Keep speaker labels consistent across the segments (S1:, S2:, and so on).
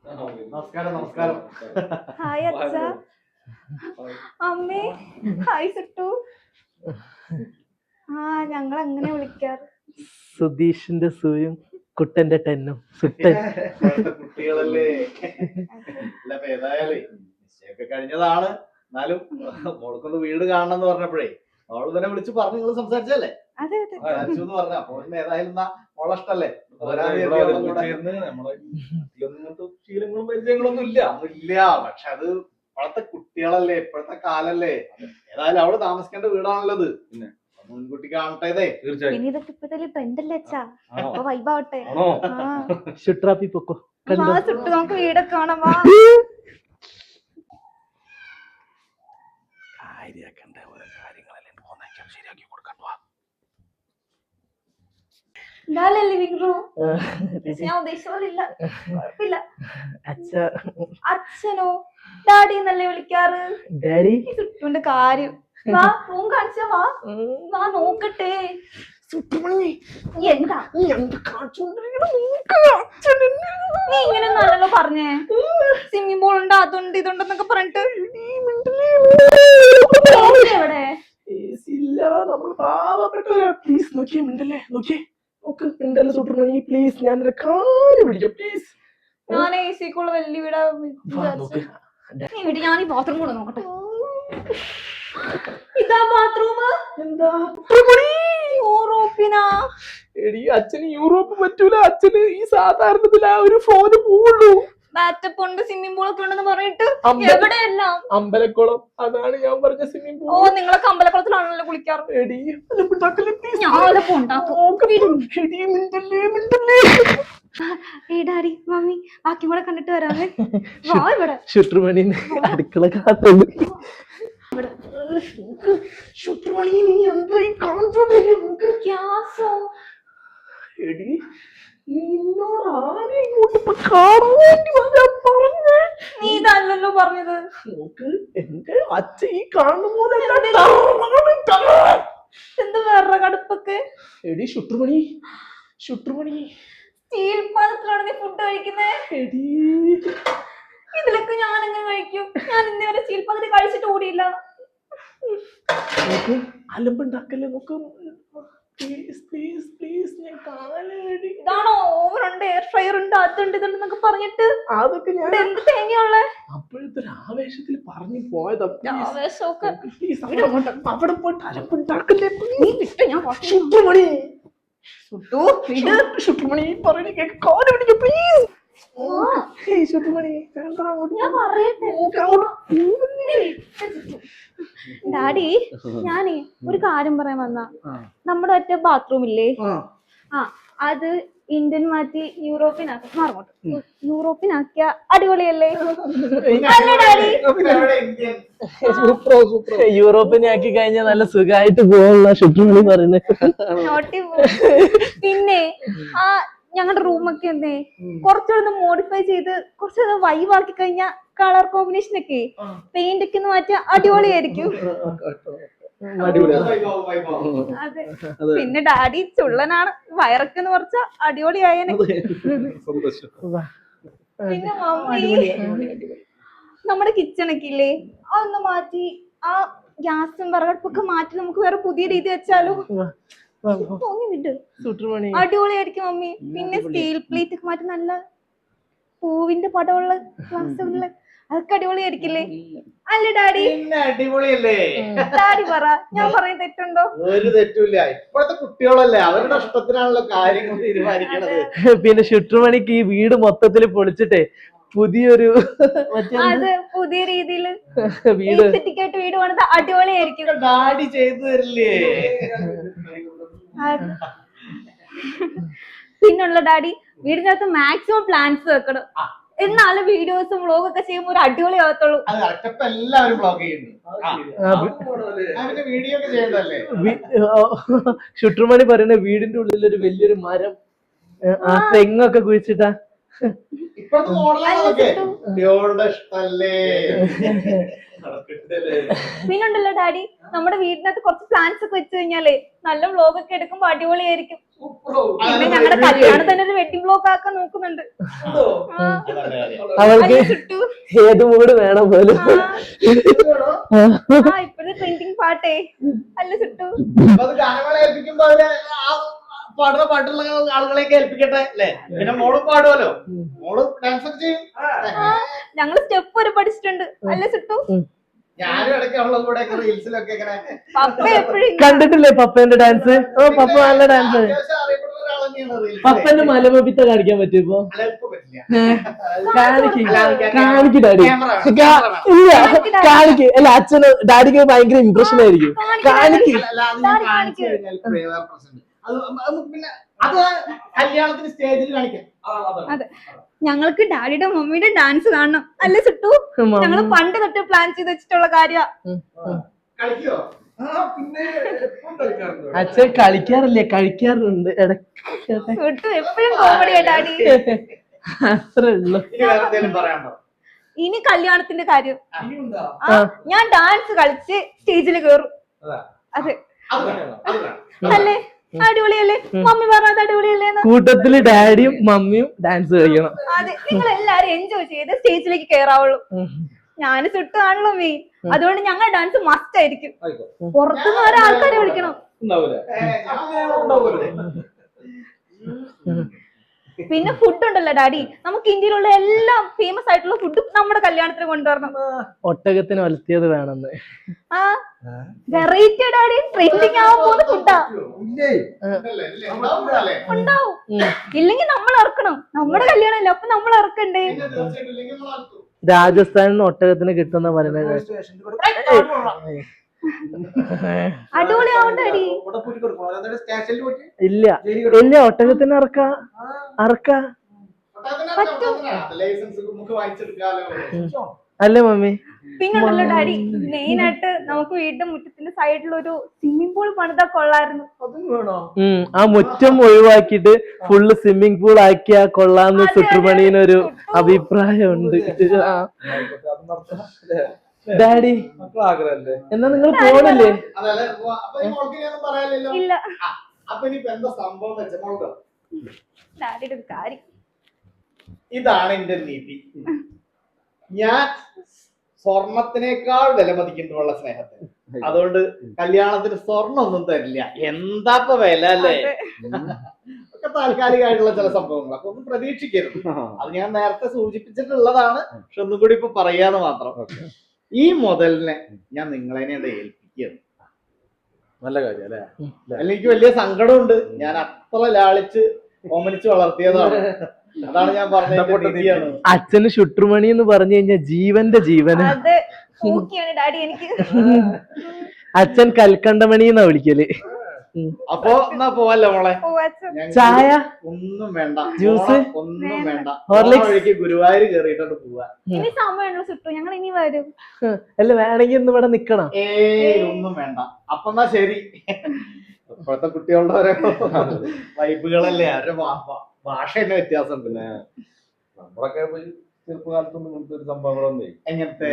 S1: നമസ്കാരം നമസ്കാരം.
S2: ഹായ് അച്ഛ, അമ്മേ, ഹായ് സുട്ടു. ആ ഞങ്ങൾ അങ്ങനെ വിളിക്കാറ്.
S3: സുധീഷിന്റെ സൂയും കുട്ടന്റെ ടെന്നും സുട്ടൻ.
S1: കുട്ടികളല്ലേ. ഏതായാലേ നിശ്ചയൊക്കെ കഴിഞ്ഞതാണ്. എന്നാലും മോൾക്കൊന്ന് വീട് കാണണം എന്ന് പറഞ്ഞപ്പോഴേ അവള് തന്നെ വിളിച്ച് പറഞ്ഞു നിങ്ങൾ സംസാരിച്ചല്ലേ?
S2: അതെ അതെ
S1: പറഞ്ഞു. അപ്പൊ ഏതായാലും മോളഷ്ടല്ലേ ശീലങ്ങളും പരിചയങ്ങളൊന്നും ഇല്ല. പക്ഷെ അത് ഇപ്പോഴത്തെ കുട്ടികളല്ലേ, ഇപ്പോഴത്തെ കാലല്ലേ. ഏതായാലും അവിടെ താമസിക്കേണ്ട വീടാണല്ലത്. പിന്നെ മുൻകൂട്ടി കാണട്ടെ.
S2: ഇനി ഇതൊക്കെ ഇപ്പഴത്തെ ട്രെൻഡല്ലേ അച്ഛാ, അപ്പൊ വൈബാവട്ടെ.
S3: ഷുട്രാപ്പി പൊക്കോ.
S2: സുട്ടു നമുക്ക് വീടൊക്കെ കാണാം. വാ. ലിവിംഗ് റൂം ഞാൻ ഉദ്ദേശിച്ചില്ല. കുഴപ്പമില്ല. അച്ഛനോ ഡാഡി എന്നല്ലേ വിളിക്കാറ്?
S3: ഡാഡി
S2: സുട്ടുവിന്റെ കാര്യം. വാ റൂം കാണിച്ചാ. വാ വാ നോക്കട്ടെ. എന്താ നീ ഇങ്ങനെ നല്ലല്ലോ പറഞ്ഞേ? സ്വിമ്മിംഗ് പൂൾ ഉണ്ട്, അതുണ്ട് ഇതുണ്ടെന്നൊക്കെ പറഞ്ഞിട്ട്. എവിടെ
S3: പ്ലീസ് നോക്കിയേ, മിണ്ടല്ലേ, നോക്കിയേ നോക്ക്, മിണ്ടല്ലേ സുട്ടുമണി പ്ലീസ്, ഞാനൊരു കാര്യം പിടിക്കാം പ്ലീസ്.
S2: ഞാൻ എ സിക്കുള്ള വലിയ വീടാ വിചാരിച്ചു. ഞാൻ ഈ ബാത്റൂം കൂടെ നോക്കട്ടെ. ഇതാ ബാത്റൂം.
S3: എന്താ
S2: യൂറോപ്പിനാ?
S3: എടി അച്ഛന് യൂറോപ്പ് പറ്റൂല, അച്ഛന് ഈ സാധാരണത്തിൽ ആ ഒരു ഫോന് പോവുള്ളൂ.
S2: ബാറ്റപ്പ് ഉണ്ട്, സ്വിമ്മിംഗ് പൂൾ ഒക്കെ ഉണ്ടെന്ന് പറഞ്ഞിട്ട് എവിടെയെല്ലാം
S3: അമ്പലക്കുളം, അതാണ് ഞാൻ പറഞ്ഞ സ്വിമ്മിംഗ് പൂൾ.
S2: ഓ നിങ്ങളൊക്കെ അമ്പലക്കുളത്തിലാണല്ലോ കുളിക്കാറ്.
S3: എടി
S2: ഡാഡി മമ്മി ബാക്കി കൂടെ കണ്ടിട്ട് വരാമേ. വാ ഇവിടെ.
S3: ശുട്രുമണി അടുക്കള കാത്തുള്ളൂ. ശുട്രുമണി നീ എന്തായി
S2: ഗ്യാസോ?
S3: എടി നിന്നോട് ആരെ ഇങ്ങോട്ട് കാണാൻ വേണ്ടി പറഞ്ഞേ?
S2: നീ ഇതല്ലല്ലോ പറഞ്ഞത്.
S3: നോക്ക് എന്റെ അച്ഛൻ ഈ കാണുന്ന പോലെ
S2: എന്ത് വേറെ കടുപ്പൊക്കെ.
S3: എടി ശുട്രുമണി
S2: സ്റ്റീൽ പാത്രത്തിലാണ് നീ ഫുഡ് കഴിക്കുന്നേ.
S3: എടി
S2: ഇതിലൊക്കെ ഞാൻ എങ്ങനെ കഴിക്കും? ഞാൻ ഇന്നേവരെ സ്റ്റീൽ പാത്രത്തിൽ കഴിച്ചിട്ട് കൂടിയില്ല.
S3: നോക്ക് അലമ്പുണ്ടാക്കല്ലേ, നോക്ക് പ്ലീസ് പ്ലീസ് പ്ലീസ്, ഞാൻ കാലടി.
S2: ഇതാണോ ഓവൻ ഉണ്ട്, എയർ ഫ്രയർ ഉണ്ട്, അതുണ്ട് ഇതുണ്ടെന്നൊക്കെ പറഞ്ഞിട്ട്
S3: അതൊക്കെ ഞാൻ
S2: എന്ത് തേങ്ങയുള്ളേ?
S3: അപ്പോഴത്തെ ഒരു ആവേശത്തിൽ പറഞ്ഞു പോയതാ.
S2: ആവേശമൊക്കെ
S3: അവിടെ പോയിട്ട് അലമ്പുണ്ടാക്കല്ലേ
S2: ഞാൻ
S3: ശുട്രുമണി.
S2: സുട്ടു
S3: ശുട്രുമണി പറഞ്ഞു കേക്ക്, കാല് പിടിക്ക പ്ലീസ്. ശുട്രുമണി വേണ്ട,
S2: ഡാഡി ഞാനേ ഒരു കാര്യം പറയാൻ വന്ന. നമ്മുടെ ഒറ്റ ബാത്റൂം ഇല്ലേ, അത് ഇന്ത്യൻ മാറ്റി യൂറോപ്പിനാക്കിയ അടിപൊളിയല്ലേ? ഡാഡി
S3: യൂറോപ്പിനെ ആക്കി കഴിഞ്ഞാൽ നല്ല സുഖമായിട്ട് പോകാനുള്ള ശുട്രുമണി പറയുന്നത്.
S2: പിന്നെ ആ ഞങ്ങളുടെ റൂമൊക്കെ എന്തേ കുറച്ചുകൂടെ മോഡിഫൈ ചെയ്ത് കുറച്ച് വൈബ് ആക്കി കഴിഞ്ഞാൽ കളർ കോമ്പിനേഷൻ ഒക്കെ പെയിന്റ് ഒക്കെ മാറ്റിയ അടിപൊളിയായിരിക്കും. അതെ. പിന്നെ ഡാഡി ചുള്ളനാണ്, വയറൊക്കെ കുറച്ച അടിപൊളിയായനെ. പിന്നെ മമ്മി നമ്മുടെ കിച്ചണൊക്കെ ഇല്ലേ അതൊന്ന് മാറ്റി ആ ഗ്യാസും വിറകടുപ്പൊക്കെ മാറ്റി നമുക്ക് വേറെ പുതിയ രീതി വെച്ചാലോ? അടിപൊളിയായിരിക്കും മമ്മി. പിന്നെ സ്റ്റീൽ പ്ലേറ്റ് ഒക്കെ മാറ്റി നല്ല പൂവിന്റെ പടമുള്ള ഗ്ലാസ്സുകളില് അതൊക്കെ അടിപൊളിയായിരിക്കില്ലേ? അല്ലേ ഡാഡി?
S1: അടിപൊളിയല്ലേ?
S2: ഡാഡി പറ, ഞാൻ പറയുന്നത് തെറ്റുണ്ടോ?
S1: ഒരു തെറ്റുമില്ല. ഇപ്പോഴത്തെ കുട്ടികളല്ലേ, അവരുടെ ഇഷ്ടത്തിനാണല്ലോ കാര്യങ്ങൾ തീരുമാനിക്കുന്നത്.
S3: പിന്നെ ശുട്രുമണിക്ക് ഈ വീട് മൊത്തത്തിൽ പൊളിച്ചിട്ടേ പുതിയൊരു
S2: അത് പുതിയ രീതിയില്
S3: വീട്
S2: വീട് പണിത് അടിപൊളിയായിരിക്കും.
S1: ഡാഡി ചെയ്തു തരില്ലേ?
S2: പിന്നുള്ള ഡാഡി വീടിനകത്ത് മാക്സിമം പ്ലാന്റ്സ് വെക്കണം, എന്നാലും വീഡിയോസും വ്ളോഗൊക്കെ ചെയ്യുമ്പോൾ ഒരു അടിപൊളി ആകത്തുള്ളൂ.
S1: എല്ലാവരും വ്ളോഗ് ചെയ്യുന്നു, വീഡിയോ ഒക്കെ ചെയ്യണ്ടല്ലേ?
S3: ശുട്രുമണി പറയുന്ന വീടിന്റെ ഉള്ളിൽ ഒരു വലിയൊരു മരം, ആ തെങ്ങൊക്കെ കുഴിച്ചിട്ടാ
S1: ഇപ്പോഴത്തെ മോഡലൊക്കെ ഇഷ്ടല്ലേ?
S2: പിന്നുണ്ടല്ലോ ഡാഡി നമ്മുടെ വീടിനകത്ത് കുറച്ച് പ്ലാന്റ്സ് ഒക്കെ വെച്ച് കഴിഞ്ഞാലേ നല്ല വ്ളോഗ് ഒക്കെ എടുക്കുമ്പോ അടിപൊളിയായിരിക്കും. പിന്നെ ഞങ്ങളുടെ കല്യാണം തന്നെ ഒരു വെഡിങ് ബ്ലോഗ് ആക്കാൻ നോക്കുന്നുണ്ട്. ആ.
S3: അവൾക്ക്
S2: അല്ലേ സുട്ടു?
S3: ഏത് മൂഡ് വേണം പോലും.
S2: ആ ഇപ്പോഴത്തെ ട്രെൻഡിങ് പാട്ടേ അല്ല സുട്ടു?
S1: അത് ഗാനമേള ഏൽപ്പിക്കുമ്പോ അതിന് ആ പാടുന്ന പാട്ടുള്ള ആളുകളെയൊക്കെ ഏൽപ്പിക്കട്ടെ അല്ലേ? പിന്നെ മോളും പാടുമല്ലോ, മോള് ഡാൻസ് ഒക്കെ ചെയ്യും.
S2: ഞങ്ങള് സ്റ്റെപ്പ് വരെ പഠിച്ചിട്ടുണ്ട് അല്ലേ സുട്ടു?
S1: ഞാനും ഇടയ്ക്ക് അവളുടെ കൂടെ റീൽസിലൊക്കെ ഇങ്ങനെ
S2: പപ്പ എപ്പോഴും
S3: കണ്ടിട്ടില്ലേ പപ്പേന്റെ ഡാൻസ്? ഓ പപ്പ നല്ല ഡാൻസ്.
S1: അത്യാവശ്യം അറിയപ്പെടുന്ന ഒരാൾ തന്നെയാണ് റീൽസിൽ.
S3: പപ്പന്റെ മലമപ്പിത്ത കാണിക്കാൻ പറ്റും ഇപ്പൊ?
S1: അല്ല, ഇപ്പൊ പറ്റില്ല.
S3: കാണിക്ക് ഡാഡി. ഇല്ല കാണിക്ക്. അല്ല അച്ഛന് ഡാഡിക്ക് ഭയങ്കര ഇംപ്രഷൻ ആയിരിക്കും. കാണിക്ക്.
S1: അല്ല, അത് ഞാൻ കാണിച്ചു കഴിഞ്ഞാൽ വേറെ പ്രശ്നം. അത് പിന്നെ അത് കല്യാണത്തിന് സ്റ്റേജിൽ കാണിക്കാം.
S2: അതെ, ഞങ്ങൾക്ക് ഡാഡിയുടെ മമ്മിയുടെ ഡാൻസ് കാണണം അല്ലേ സുട്ടു? ഞങ്ങള് പണ്ട് തൊട്ട് പ്ലാൻ ചെയ്ത് വെച്ചിട്ടുള്ള കാര്യ.
S1: കളിക്കോ?
S4: പിന്നെ
S3: അച്ഛൻ കളിക്കാറില്ല, കഴിക്കാറുണ്ട് ഇടയ്ക്ക്.
S2: സുട്ടു എപ്പോഴും കോമഡിയാ ഡാഡി.
S3: അത്രേ ഉള്ളു.
S1: ഇനി വേറെ എന്തെങ്കിലും പറയാനുണ്ടോ?
S2: ഇനി കല്യാണത്തിന്റെ കാര്യം.
S4: ഇനിയുണ്ടോ?
S2: ഞാൻ ഡാൻസ് കളിച്ച് സ്റ്റേജിൽ കേറും. അതെ
S1: അത് വേണം, അത് വേണം.
S2: അല്ലേ? അടിപൊളിയല്ലേ? മമ്മി പറഞ്ഞത് അടിപൊളിയല്ലേന്ന്?
S3: കൂട്ടത്തില് ഡാഡിയും മമ്മിയും ഡാൻസ് കളിക്കണം.
S2: അതെ, നിങ്ങൾ എല്ലാരും എൻജോയ് ചെയ്ത് സ്റ്റേജിലേക്ക് കേറാവുള്ളൂ. ഞാന് സുട്ടു ആണല്ലോ മെയിൻ, അതുകൊണ്ട് ഞങ്ങൾ ഡാൻസ് മസ്റ്റ് ആയിരിക്കും. പുറത്തുനിന്ന് വരെ ആൾക്കാരെ വിളിക്കണം. പിന്നെ ഫുഡ് ഉണ്ടല്ലോ ഡാഡി, നമുക്ക് ഇന്ത്യയിലുള്ള എല്ലാം ഫേമസ് ആയിട്ടുള്ള ഫുഡ് നമ്മുടെ കല്യാണത്തിന് കൊണ്ടുവരണം.
S3: ഒട്ടകത്തിന് വലത്തിയത് വേണമെന്ന്.
S2: ആ വെറൈറ്റി ഡാഡി, ട്രെൻഡിങ് ആവാൻ പോകുന്ന ഫുഡാ. ഉണ്ടാവും, ഇല്ലെങ്കിൽ നമ്മൾ ഇറക്കണം. നമ്മുടെ കല്യാണമല്ലേ, അപ്പൊ നമ്മൾ ഇറക്കണ്ടേ?
S3: രാജസ്ഥാനിൽ നിന്ന് ഒട്ടകത്തിന് കിട്ടുന്ന പറയുന്നത്.
S2: അടിപൊളി ആവട്ടെ ഡാഡി.
S3: ഇല്ല ഇല്ല, ഒട്ടകത്തിന് അറക്ക അല്ലേ മമ്മി?
S2: പിന്നുണ്ടല്ലോ ഡാഡി, മെയിൻ ആയിട്ട് നമുക്ക് വീടിന്റെ മുറ്റത്തിന്റെ സൈഡിലൊരു സ്വിമ്മിംഗ് പൂൾ പണിതാ കൊള്ളായിരുന്നു.
S3: ആ മുറ്റം ഒഴിവാക്കിയിട്ട് ഫുള്ള് സ്വിമ്മിംഗ് പൂൾ ആക്കിയാ കൊള്ളാന്ന് സുട്ടുമണീനൊരു അഭിപ്രായമുണ്ട്. ഡാഡി എന്നാ നിങ്ങൾ പോണില്ലേ?
S2: ഇല്ല
S1: അപ്പൊ ഇനിയിപ്പോ എന്താ സംഭവം വെച്ചാൽ
S2: ഡാഡിയുടെ ഒരു കാര്യം.
S1: ഇതാണ് എന്റെ നീതി. ഞാൻ സ്വർണത്തിനേക്കാൾ വില മതിക്കുന്നുള്ള സ്നേഹത്തിന്. അതുകൊണ്ട് കല്യാണത്തിന് സ്വർണ്ണം ഒന്നും തരില്ല. എന്താപ്പ വില അല്ലേ? ഒക്കെ താൽക്കാലികമായിട്ടുള്ള ചില സംഭവങ്ങൾ, അപ്പൊ ഒന്നും പ്രതീക്ഷിക്കരുത്. അത് ഞാൻ നേരത്തെ സൂചിപ്പിച്ചിട്ടുള്ളതാണ്, പക്ഷെ ഒന്നും കൂടി ഇപ്പൊ പറയാന്ന് മാത്രം. ഈ മുതലിനെ ഞാൻ നിങ്ങളെ ഏൽപ്പിക്കുകയാണ്.
S4: നല്ല കാര്യം അല്ലേ?
S1: അല്ല, എനിക്ക് വലിയ സങ്കടമുണ്ട്. ഞാൻ അത്ര ലാളിച്ച് ഓമനിച്ച് വളർത്തിയതാണ്. അതാണ് ഞാൻ പറഞ്ഞത്.
S3: അച്ഛന് ശുട്രുമണി എന്ന് പറഞ്ഞു കഴിഞ്ഞാൽ ജീവന്റെ ജീവന്.
S2: അത് ഓക്കെയാണ് ഡാഡി എനിക്ക്.
S3: അച്ഛൻ കൽക്കണ്ടമണി എന്നാ വിളിക്കല്.
S1: അപ്പൊ എന്നാ പോവല്ലോ മോളെ.
S3: ചായ
S1: ഒന്നും വേണ്ട,
S3: ജ്യൂസ്
S1: ഒന്നും വേണ്ട.
S3: ഹോർലിക്സ്
S1: ഗുരുവായൂർ കയറിയിട്ടോണ്ട് പോവാ.
S2: ഇനി സമയമുണ്ടല്ലോ സുട്ടു, ഞങ്ങൾ ഇനി വരും.
S3: അല്ല വേണമെങ്കിൽ ഇന്ന് ഇവിടെ നിക്കണം.
S1: ഒന്നും വേണ്ട. അപ്പൊ എന്നാ ശരി. ഇപ്പോഴത്തെ കുട്ടികളുടെ ഓരോ വൈബുകളല്ലേ, അവരുടെ ഭാഷ തന്നെ വ്യത്യാസം. പിന്നെ
S4: നമ്മളൊക്കെ ചെറുപ്പകാലത്തൊന്നും ഇങ്ങനത്തെ ഒരു സംഭവങ്ങളൊന്നേ.
S1: എങ്ങനത്തെ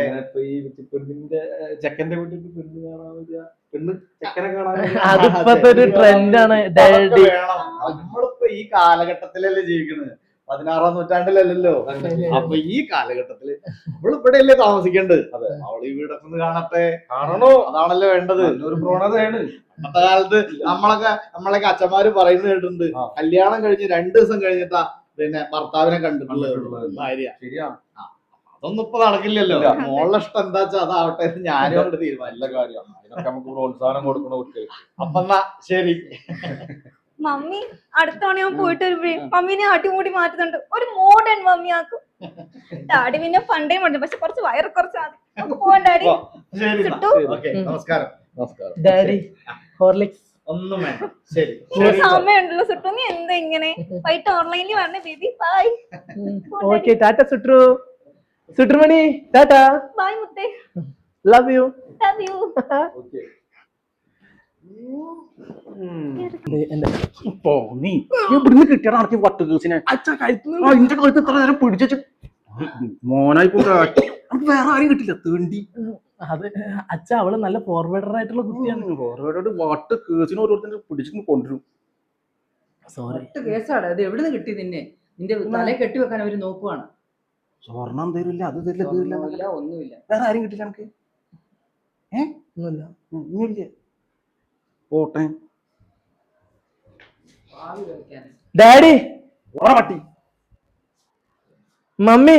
S4: ഈ പെണ്ണിന്റെ ചെക്കന്റെ വീട്ടിൽ പെണ്ണ് കാണാൻ വരിക, പെണ്ണ് ചെക്കനെ കാണാൻ
S3: അതിപ്പത്തെ ഒരു ട്രെൻഡാണ് ഡാഡി.
S1: നമ്മളിപ്പോ ഈ കാലഘട്ടത്തിലല്ലേ ജീവിക്കുന്നത്, 16ാം നൂറ്റാണ്ടിലല്ലല്ലോ. അപ്പൊ ഈ കാലഘട്ടത്തില് അവളിവിടെ അല്ലേ താമസിക്കേണ്ടത്. അവള് ഈ വീടൊക്കെ ഒന്ന് കാണണോ? അതാണല്ലോ വേണ്ടത്.
S4: ഒരു പ്രവണതയാണ്
S1: അന്നത്തെ കാലത്ത്. നമ്മളൊക്കെ അച്ഛന്മാര് പറയുന്നത് കേട്ടിട്ടുണ്ട്, കല്യാണം കഴിഞ്ഞ് 2 ദിവസം കഴിഞ്ഞിട്ടാ പിന്നെ ഭർത്താവിനെ കണ്ടിട്ടുള്ളത് ഭാര്യ.
S4: ശരിയാ.
S1: അതൊന്നും ഇപ്പൊ നടക്കില്ലല്ലോ. മോളുടെ ഇഷ്ടം എന്താ വെച്ചാ അതാവട്ടെ എന്ന് ഞാനും കൊണ്ട് തീരുമാനം.
S4: നല്ല കാര്യമാണ്, അതിനൊക്കെ നമുക്ക് പ്രോത്സാഹനം കൊടുക്കണ കുട്ടികൾക്ക്.
S1: അപ്പൊ എന്നാ ശരി.
S2: മമ്മി അടുത്ത തവണ ഞാൻ പോയിട്ട് വരുമ്പോഴേ മമ്മീനെ അടിമുടി മാറ്റുന്നുണ്ട്, ഒരു മോഡേൺ മമ്മി ആക്കും. ഡാഡി പിന്നെ പണ്ടേ ഉണ്ട്, പക്ഷെ കുറച്ച് വയറ് കുറച്ച് നമുക്ക് പോവാൻ ഡാഡി.
S1: നമസ്കാരം.
S3: ഡാഡി ഹോർലിക്സ്
S1: ഒന്നും വേണ്ട. ശരി,
S2: സമയമുണ്ടല്ലോ സുട്ടു, നീ എന്താ ഇങ്ങനെ വൈകിട്ട് ഓൺലൈനിൽ പറഞ്ഞ ബേബി. ബൈ.
S3: ഓക്കെ, ടാറ്റ സുട്രുമണി. ടാറ്റ.
S2: ബൈ മുത്തേ.
S3: Love you.
S2: Love you.
S4: നീ ഇവിടുന്ന് കിട്ടിയ നടത്തി പട്ട് കേസിനെ അതിന്റെ കഴുത്ത് എത്ര നേരം പിടിച്ചു മോനായി വേറെ ആരും കിട്ടില്ല. തേണ്ടി
S3: അത് അച്ഛ അവള് നല്ല ഫോർവേഡർ ആയിട്ടുള്ള കുട്ടിയാണ്.
S4: ഫോർവേഡോട് വട്ട് കേസിന് ഓരോരുത്തർ പിടിച്ചു കൊണ്ടുവരും.
S3: സോറി.
S5: ഒറ്റ കേസാണ് അത്. എവിടുന്ന് കിട്ടി നിന്നെ? നിന്റെ തല കെട്ടി വെക്കാൻ അവര് നോക്കുവാണ്.
S4: സ്വർണം തരില്ല, അത് തരില്ല, ഇത് തരില്ല.
S5: ഒന്നുമില്ല, ഒന്നുമില്ല.
S4: വേറെ ആരും കിട്ടില്ല എനിക്ക്.
S3: ഒന്നുമില്ല.
S4: ഇല്ല പോട്ടെ.
S5: ഭാവി കളിക്കാനായിട്ട്.
S3: ഡാഡി,
S4: ഓറ പട്ടി.
S3: മമ്മി